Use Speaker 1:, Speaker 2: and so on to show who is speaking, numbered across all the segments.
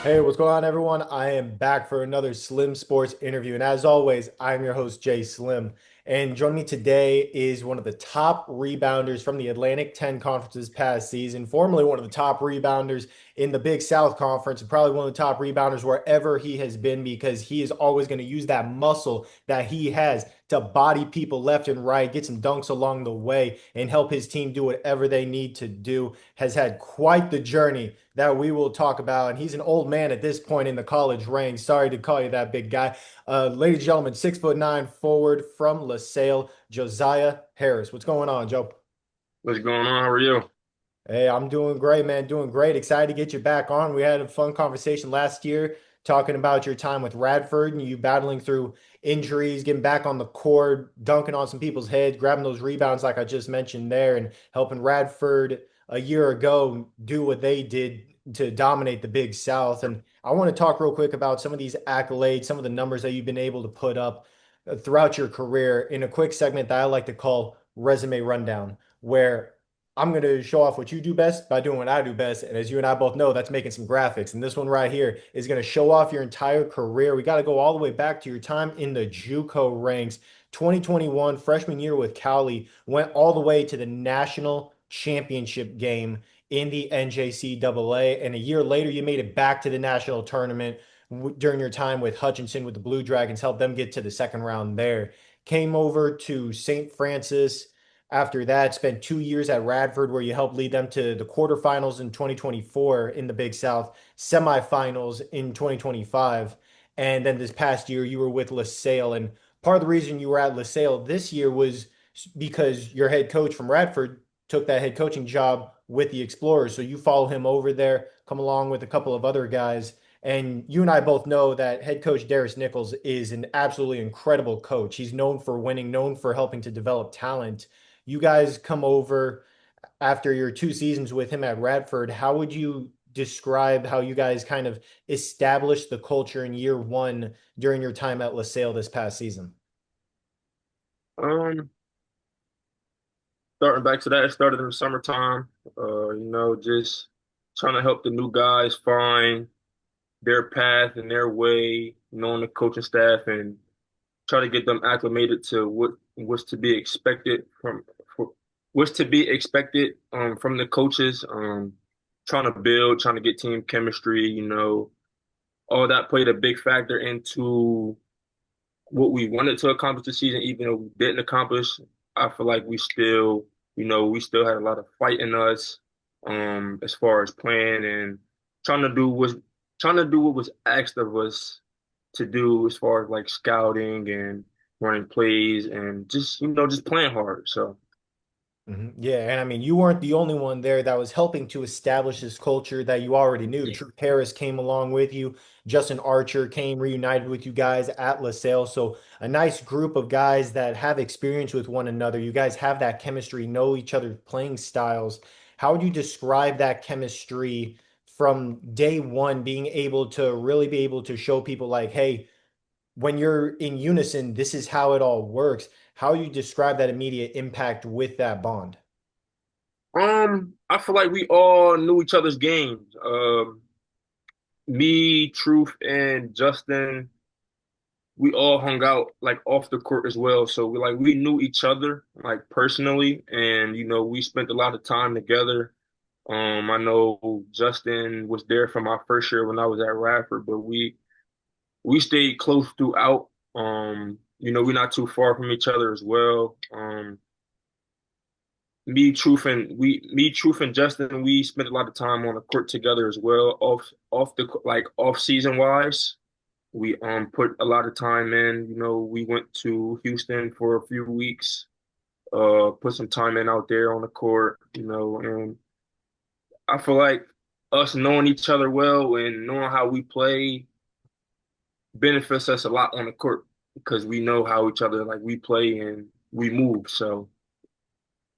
Speaker 1: Hey, what's going on, everyone? I am back for another Slim Sports interview. And as always, I'm your host, Jay Slim. And joining me today is one of the top rebounders from the Atlantic 10 Conference this past season, formerly one of the top rebounders in the Big South Conference, and probably one of the top rebounders wherever he has been because he is always going to use that muscle that he has to body people left and right, get some dunks along the way, and help his team do whatever they need to do. Has had quite the journey that we will talk about. And he's an old man at this point in the college ranks. Sorry to call you that, big guy. Ladies and gentlemen, 6'9" forward from LaSalle, Josiah Harris. What's going on, Joe?
Speaker 2: What's going on? How are you?
Speaker 1: Hey, I'm doing great, man. Doing great. Excited to get you back on. We had a fun conversation last year talking about your time with Radford and you battling through injuries, getting back on the court, dunking on some people's heads, grabbing those rebounds like I just mentioned there, and helping Radford a year ago do what they did to dominate the Big South. And I want to talk real quick about some of these accolades, some of the numbers that you've been able to put up throughout your career in a quick segment that I like to call Resume Rundown, where I'm going to show off what you do best by doing what I do best. And as you and I both know, that's making some graphics. And this one right here is going to show off your entire career. We got to go all the way back to your time in the JUCO ranks. 2021 freshman year with Cali went all the way to the national championship game in the NJCAA. And a year later, you made it back to the national tournament during your time with Hutchinson with the Blue Dragons, helped them get to the second round there. Came over to St. Francis after that, spent 2 years at Radford, where you helped lead them to the quarterfinals in 2024 in the Big South, semifinals in 2025. And then this past year, you were with LaSalle. And part of the reason you were at LaSalle this year was because your head coach from Radford took that head coaching job with the Explorers. So you follow him over there, come along with a couple of other guys. And you and I both know that head coach Darius Nichols is an absolutely incredible coach. He's known for winning, known for helping to develop talent. You guys come over after your 2 seasons with him at Radford. How would you describe how you guys kind of established the culture in year one during your time at LaSalle this past season?
Speaker 2: Um, Starting back to that, it started in the summertime. Just trying to help the new guys find their path and their way, knowing the coaching staff and try to get them acclimated to what's to be expected for, what's to be expected from the coaches. Trying to build, trying to get team chemistry, all that played a big factor into what we wanted to accomplish this season, even though we didn't accomplish. I feel like we still had a lot of fight in us, as far as playing and trying to do was trying to do what was asked of us to do as far as like scouting and running plays and just playing hard. So
Speaker 1: Yeah, and I mean, you weren't the only one there that was helping to establish this culture that you already knew.
Speaker 2: yeah.
Speaker 1: True Harris came along with you. Justin Archer came reunited with you guys at LaSalle. So a nice group of guys that have experience with one another. You guys have that chemistry, know each other's playing styles. How would you describe that chemistry from day one, being able to really be able to show people like, hey, when you're in unison, this is how it all works. How you describe that immediate impact with that bond?
Speaker 2: I feel like we all knew each other's games. Me, Truth, and Justin, we all hung out like off the court as well. So we knew each other like personally, and we spent a lot of time together. I know Justin was there for my first year when I was at Radford, but we stayed close throughout. We're not too far from each other as well. Me, Truth, and Justin, we spent a lot of time on the court together as well, off season wise. We put a lot of time in. We went to Houston for a few weeks, put some time in out there on the court, and I feel like us knowing each other well and knowing how we play benefits us a lot on the court because we know how each other like we play and we move. So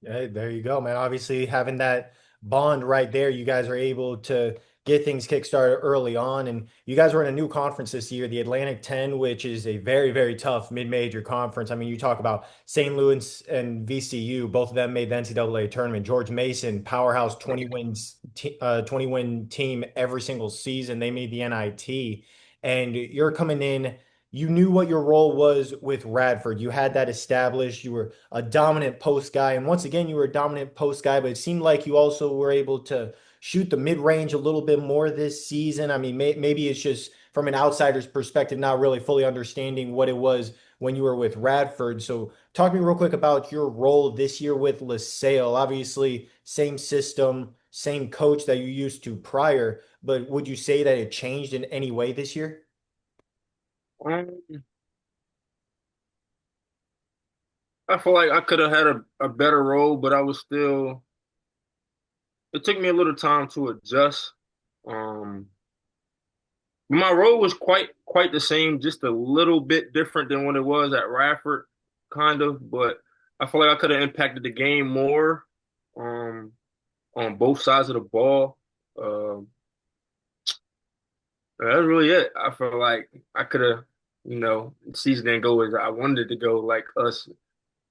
Speaker 1: Hey, there you go, man. Obviously, having that bond right there, you guys are able to get things kickstarted early on. And you guys were in a new conference this year, the Atlantic 10, which is a very, very tough mid-major conference. I mean, you talk about St. Louis and VCU, both of them made the NCAA tournament. George Mason, powerhouse, 20 wins 20 win team every single season. They made the NIT, and you're coming in. You knew what your role was with Radford. You had that established. You were a dominant post guy, and once again, you were a dominant post guy. But it seemed like you also were able to shoot the mid range a little bit more this season. I mean, maybe it's just from an outsider's perspective, not really fully understanding what it was when you were with Radford. So talk to me real quick about your role this year with LaSalle. Obviously, same system, same coach that you used to prior, but would you say that it changed in any way this year?
Speaker 2: Um, I feel like I could have had a better role, but I was still. It took me a little time to adjust. Um, my role was quite the same, just a little bit different than what it was at Radford, kind of. But I feel like I could have impacted the game more, um, on both sides of the ball. Um, that's really it. I feel like I could have, the season didn't go as I wanted it to go. Like us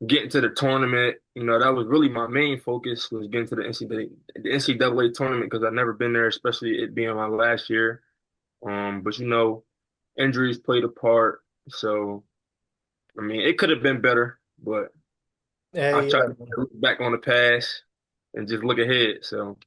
Speaker 2: getting to the tournament, that was really my main focus was getting to the NCAA tournament because I've never been there, especially it being my last year. But injuries played a part. So I mean, it could have been better, but I
Speaker 1: Hey,
Speaker 2: tried to look back on the past and just look ahead. So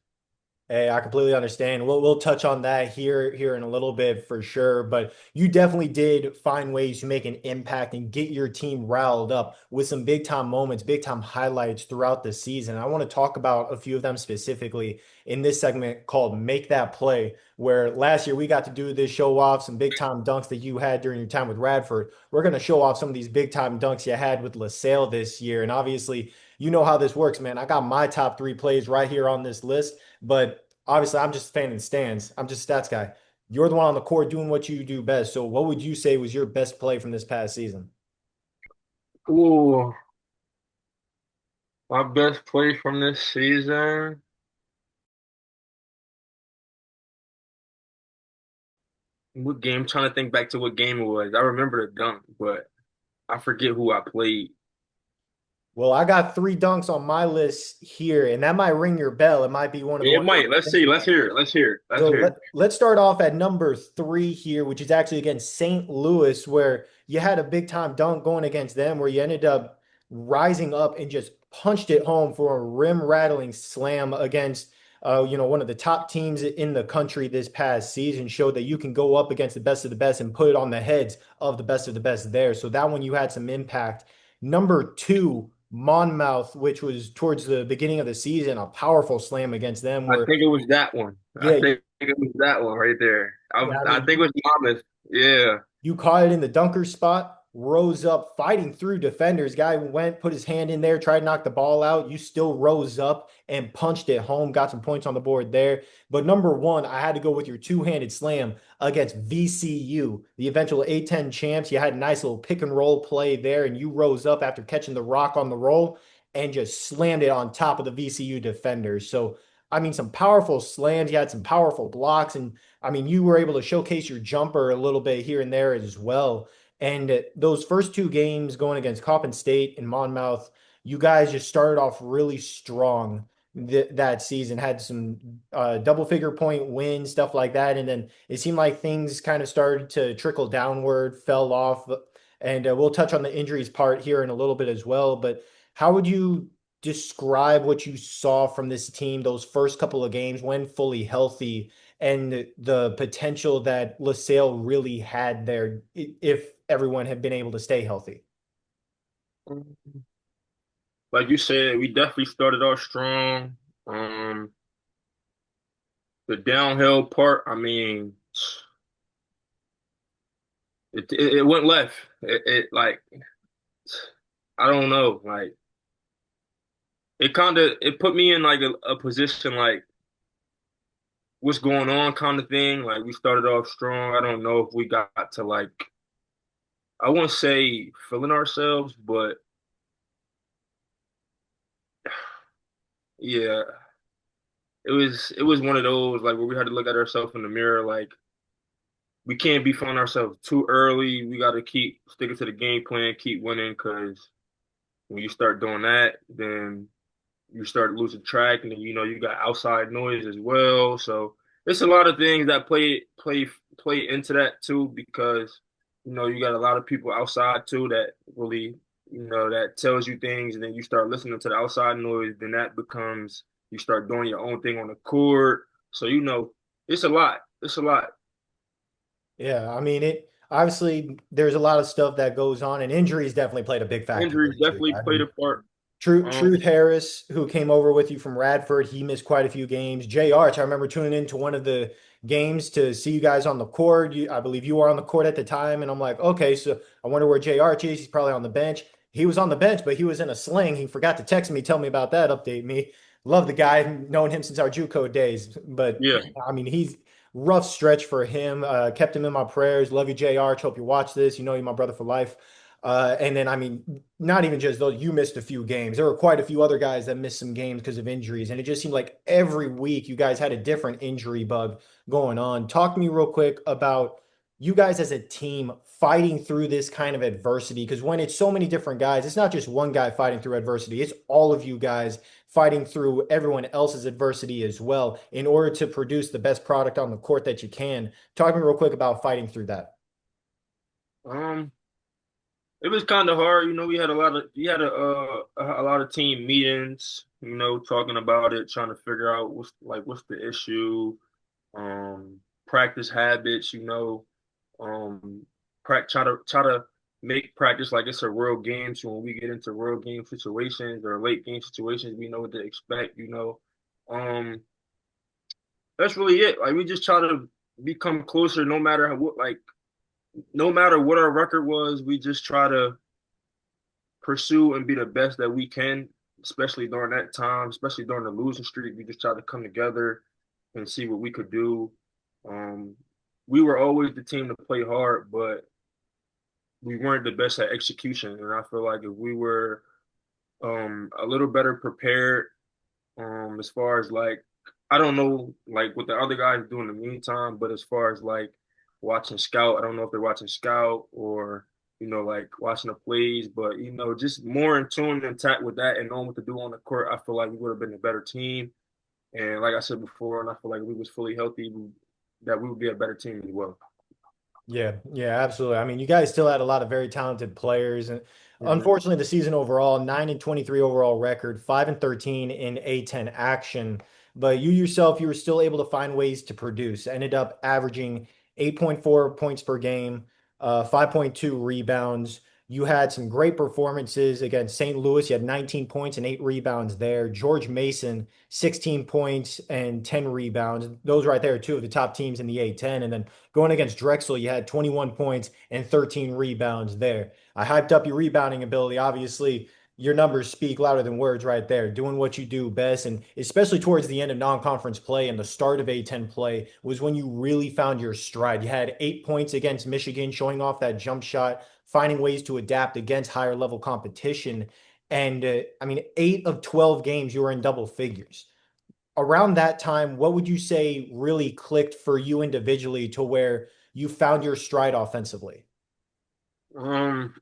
Speaker 1: hey, I completely understand. We'll touch on that here in a little bit for sure. But you definitely did find ways to make an impact and get your team riled up with some big time moments, big time highlights throughout the season. I want to talk about a few of them specifically in this segment called Make That Play, where last year we got to do this show off some big time dunks that you had during your time with Radford. We're going to show off some of these big time dunks you had with LaSalle this year. And obviously, you know how this works, man. I got my top three plays right here on this list. But obviously, I'm just a fan in the stands. I'm just a stats guy. You're the one on the court doing what you do best. So, what would you say was your best play from this past season?
Speaker 2: ooh, my best play from this season. What game? I'm trying to think back to what game it was. I remember the dunk, but I forget who I played.
Speaker 1: Well, I got three dunks on my list here, and that might ring your bell. It might be one of the
Speaker 2: It
Speaker 1: ones that
Speaker 2: might.
Speaker 1: you're
Speaker 2: Let's see.
Speaker 1: thinking
Speaker 2: Let's
Speaker 1: of.
Speaker 2: hear it. Let's hear it. Let's
Speaker 1: So
Speaker 2: hear it.
Speaker 1: let's start off at number three here, which is actually against St. Louis, where you had a big time dunk going against them, where you ended up rising up and just punched it home for a rim rattling slam against one of the top teams in the country this past season. Showed that you can go up against the best of the best and put it on the heads of the best there. So that one you had some impact. Number two, Monmouth, which was towards the beginning of the season, a powerful slam against them
Speaker 2: I
Speaker 1: where
Speaker 2: think it was that one. I
Speaker 1: yeah,
Speaker 2: think it was that one right there.
Speaker 1: yeah, I
Speaker 2: I
Speaker 1: mean,
Speaker 2: think it was Thomas. Yeah.
Speaker 1: you caught it in the dunker spot, rose up, fighting through defenders. Guy went, put his hand in there, tried to knock the ball out. You still rose up and punched it home, got some points on the board there. But number one, I had to go with your two-handed slam against VCU, the eventual A10 champs. You had a nice little pick and roll play there, and you rose up after catching the rock on the roll and just slammed it on top of the VCU defenders. So, I mean, some powerful slams. You had some powerful blocks, and I mean, you were able to showcase your jumper a little bit here and there as well. And those first two games going against Coppin State and Monmouth, you guys just started off really strong that season, had some double figure point wins, stuff like that. And then it seemed like things kind of started to trickle downward, fell off. And we'll touch on the injuries part here in a little bit as well. But how would you describe what you saw from this team those first couple of games when fully healthy? And the potential that LaSalle really had there if everyone had been able to stay healthy.
Speaker 2: Like you said, we definitely started off strong. Um, the downhill part, I mean, it went left. It like I don't know, like it put me in like a position like what's going on kind of thing. Like we started off strong. I don't know if we got to like I won't say feeling ourselves, but yeah, it was one of those like where we had to look at ourselves in the mirror like we can't be feeling ourselves too early. We got to keep sticking to the game plan, keep winning because when you start doing that, then you start losing track, and then you got outside noise as well. So it's a lot of things that play into that too, because you got a lot of people outside too that really that tells you things, and then you start listening to the outside noise. Then that becomes you start doing your own thing on the court. So it's a lot. It's a lot.
Speaker 1: Yeah, I mean it obviously there's a lot of stuff that goes on and injuries definitely played a big factor
Speaker 2: Injuries
Speaker 1: there too.
Speaker 2: definitely
Speaker 1: I
Speaker 2: played a
Speaker 1: mean,
Speaker 2: part. Um,
Speaker 1: Truth Harris, who came over with you from Radford, he missed quite a few games. Jay Arch, I remember tuning into one of the games to see you guys on the court. I believe you were on the court at the time, and I'm like, okay, so I wonder where Jay Arch is. He's probably on the bench. He was on the bench, but he was in a sling. He forgot to text me, tell me about that, update me. Love the guy, known him since our JUCO days. But
Speaker 2: yeah.
Speaker 1: I mean, he's rough stretch for him. Kept him in my prayers. Love you, Jay Arch. Hope you watch this. You know you're my brother for life. And then, I mean, not even just those, you missed a few games. There were quite a few other guys that missed some games because of injuries. And it just seemed like every week you guys had a different injury bug going on. Talk to me real quick about you guys as a team fighting through this kind of adversity. Because when it's so many different guys, it's not just one guy fighting through adversity, it's all of you guys fighting through everyone else's adversity as well in order to produce the best product on the court that you can. Talk to me real quick about fighting through that.
Speaker 2: Um, it was kind of hard. We had a lot of team meetings. Talking about it, trying to figure out what's the issue. Um, Practice habits. Um, try to make practice like it's a real game. So when we get into real game situations or late game situations, we know what to expect. Um, that's really it. Like we just try to become closer, no matter what our record was. We just try to pursue and be the best that we can, especially during that time, especially during the losing streak. We just try to come together and see what we could do. Um, we were always the team to play hard, but we weren't the best at execution. And I feel like if we were a little better prepared, as far as like, I don't know like what the other guys do in the meantime, but as far as like watching scout, I don't know if they're watching scout or like watching the plays, but just more in tune and tact with that and knowing what to do on the court. I feel like we would have been a better team. And like I said before, and I feel like if we was fully healthy, that we would be a better team as well.
Speaker 1: Yeah, yeah, absolutely. I mean, you guys still had a lot of very talented players, and
Speaker 2: Mhm.
Speaker 1: unfortunately, the season overall, 9-23 overall record, 5-13 in A10 action. But you yourself, you were still able to find ways to produce. Ended up averaging 8.4 points per game, 5.2 rebounds. You had some great performances against St. Louis. You had 19 points and 8 rebounds there. George Mason, 16 points and 10 rebounds. Those right there, two of the top teams in the A10. And then going against Drexel, you had 21 points and 13 rebounds there. I hyped up your rebounding ability. Obviously, your numbers speak louder than words right there. Doing what you do best, and especially towards the end of non-conference play and the start of A10 play was when you really found your stride. You had 8 points against Michigan, showing off that jump shot, finding ways to adapt against higher level competition. And I mean, 8 of 12 games, you were in double figures around that time, what would you say really clicked for you individually to where you found your stride offensively?
Speaker 2: Um,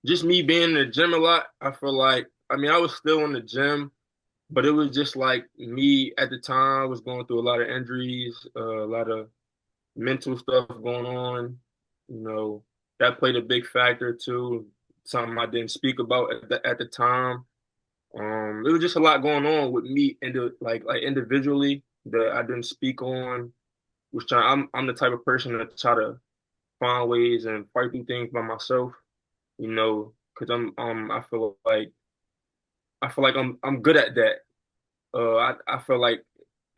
Speaker 2: just me being in the gym a lot. I feel like, I mean, I was still in the gym, but it was just like me at the time. I was going through a lot of injuries, a lot of mental stuff going on. You know, that played a big factor too. Something I didn't speak about at the time. It was just a lot going on with me, like individually that I didn't speak on. I'm the type of person that try to find ways and fight through things by myself. Because I feel like I'm good at that. I feel like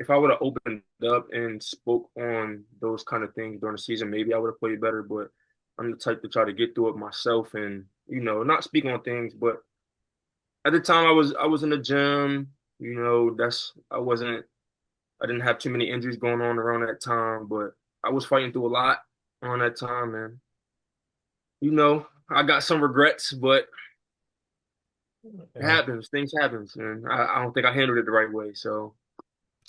Speaker 2: if I would have opened up and spoke on those kind of things during the season, maybe I would have played better. But I'm the type to try to get through it myself and not speak on things. But at the time, I was in the gym. That's I didn't have too many injuries going on around that time, but I was fighting through a lot around that time, and I got some regrets, but it
Speaker 1: Yeah.
Speaker 2: happens. Things happens, and I don't think I handled it the right way. So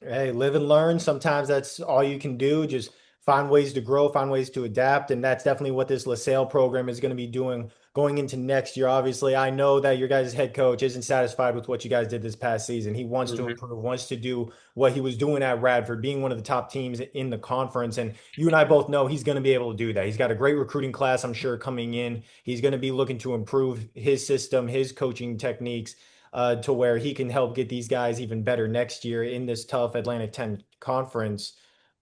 Speaker 1: Hey, live and learn. Sometimes that's all you can do. Just find ways to grow, find ways to adapt. And that's definitely what this LaSalle program is going to be doing going into next year. Obviously, I know that your guys' head coach isn't satisfied with what you guys did this past season. He wants to
Speaker 2: Hmm.
Speaker 1: improve, wants to do what he was doing at Radford, being one of the top teams in the conference. And you and I both know he's going to be able to do that. He's got a great recruiting class, I'm sure, coming in. He's going to be looking to improve his system, his coaching techniques, to where he can help get these guys even better next year in this tough Atlantic 10 conference.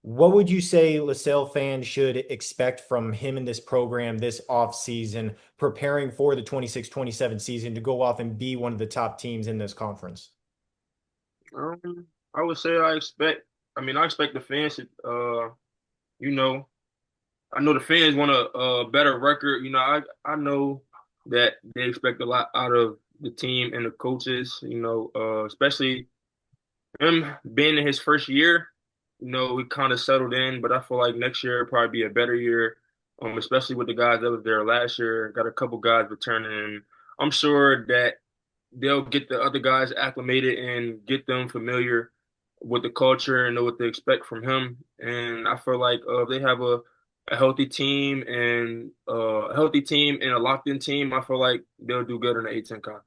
Speaker 1: What would you say LaSalle fans should expect from him in this program this offseason, preparing for the 26-27 season to go off and be one of the top teams in this conference?
Speaker 2: I would say I expect the fans to, you know, I know the fans want a better record. I know that they expect a lot out of the team and the coaches, especially him being in his first year. We kind of settled in, but I feel like next year will probably be a better year, especially with the guys that was there last year. Got a couple guys returning. I'm sure that they'll get the other guys acclimated and get them familiar with the culture and know what to expect from him. And I feel like if they have a healthy team and a locked in team, I feel like they'll do good in the A10 conference.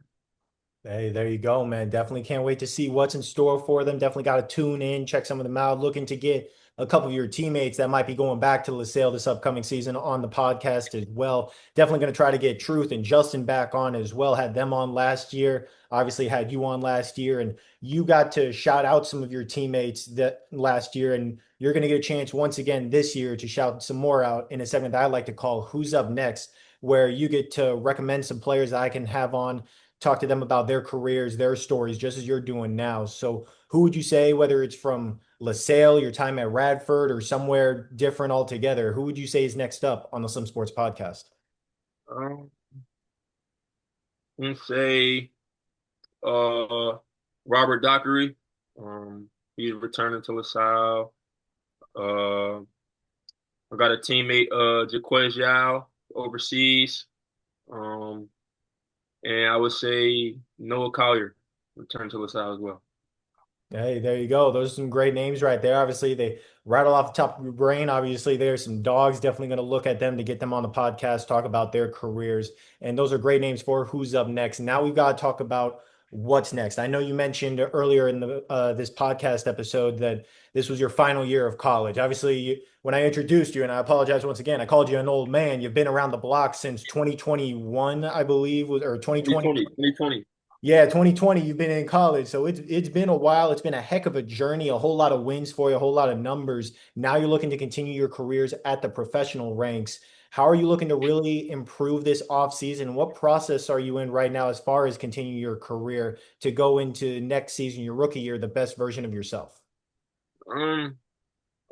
Speaker 1: Hey, there you go, man. Definitely can't wait to see what's in store for them. Definitely got to tune in, check some of them out. Looking to get a couple of your teammates that might be going back to LaSalle this upcoming season on the podcast as well. Definitely going to try to get Truth and Justin back on as well. Had them on last year. Obviously, had you on last year, and you got to shout out some of your teammates that last year. And you're going to get a chance once again this year to shout some more out in a segment that I like to call "Who's Up Next," where you get to recommend some players that I can have on, talk to them about their careers, their stories, just as you're doing now. So, who would you say, whether it's from LaSalle, your time at Radford, or somewhere different altogether, who would you say is next up on the Slim Sports podcast?
Speaker 2: Um, let's say uh, Robert Dockery. He's returning to LaSalle. Uh, I got a teammate, Jaquez Yao, overseas. Um, and I would say Noah Collier return to LaSalle as well.
Speaker 1: Hey, there you go. Those are some great names right there. Obviously, they rattle off the top of your brain. Obviously, there's some dogs. Definitely going to look at them to get them on the podcast, talk about their careers. And those are great names for who's up next. Now we've got to talk about what's next. I know you mentioned earlier in the this podcast episode that this was your final year of college. Obviously, when I introduced you, and I apologize once again, I called you an old man. You've been around the block since 2021, I believe, or 2020.
Speaker 2: 2020.
Speaker 1: Yeah, 2020, you've been in college. So it's been a while. It's been a heck of a journey, a whole lot of wins for you, a whole lot of numbers. Now you're looking to continue your careers at the professional ranks. How are you looking to really improve this off season? What process are you in right now as far as continuing your career to go into next season, your rookie year, the best version of yourself?
Speaker 2: Um,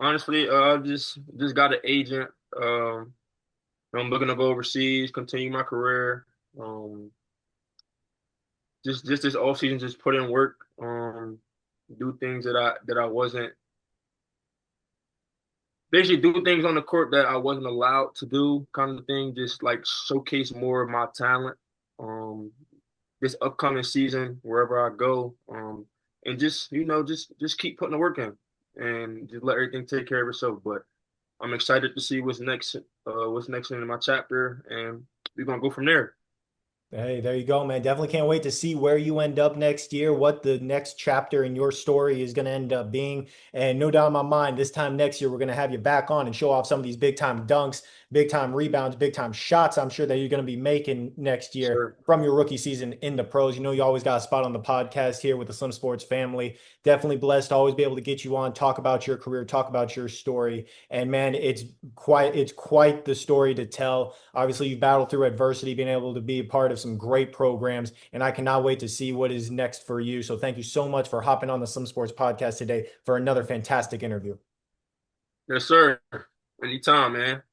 Speaker 2: Honestly, just got an agent. I'm looking to go overseas, continue my career. Um, just this off season, just put in work. Do things that I wasn't basically do things on the court that I wasn't allowed to do, kind of thing. Just like showcase more of my talent. Um, this upcoming season, wherever I go. And just keep putting the work in, and just let everything take care of itself. But I'm excited to see what's next in my chapter, and we're gonna go from there.
Speaker 1: Hey, there you go, man. Definitely can't wait to see where you end up next year, what the next chapter in your story is going to end up being. And no doubt in my mind, this time next year, we're going to have you back on and show off some of these big time dunks, big time rebounds, big time shots. I'm sure that you're going to be making next year
Speaker 2: Sure.
Speaker 1: from your rookie season in the pros. You know, you always got a spot on the podcast here with the Slim Sports family. Definitely blessed to always be able to get you on, talk about your career, talk about your story. And man, it's quite the story to tell. Obviously, you've battled through adversity, being able to be a part of some great programs, and I cannot wait to see what is next for you. So thank you so much for hopping on the Slim Sports podcast today for another fantastic interview.
Speaker 2: Yes, sir. Anytime, man.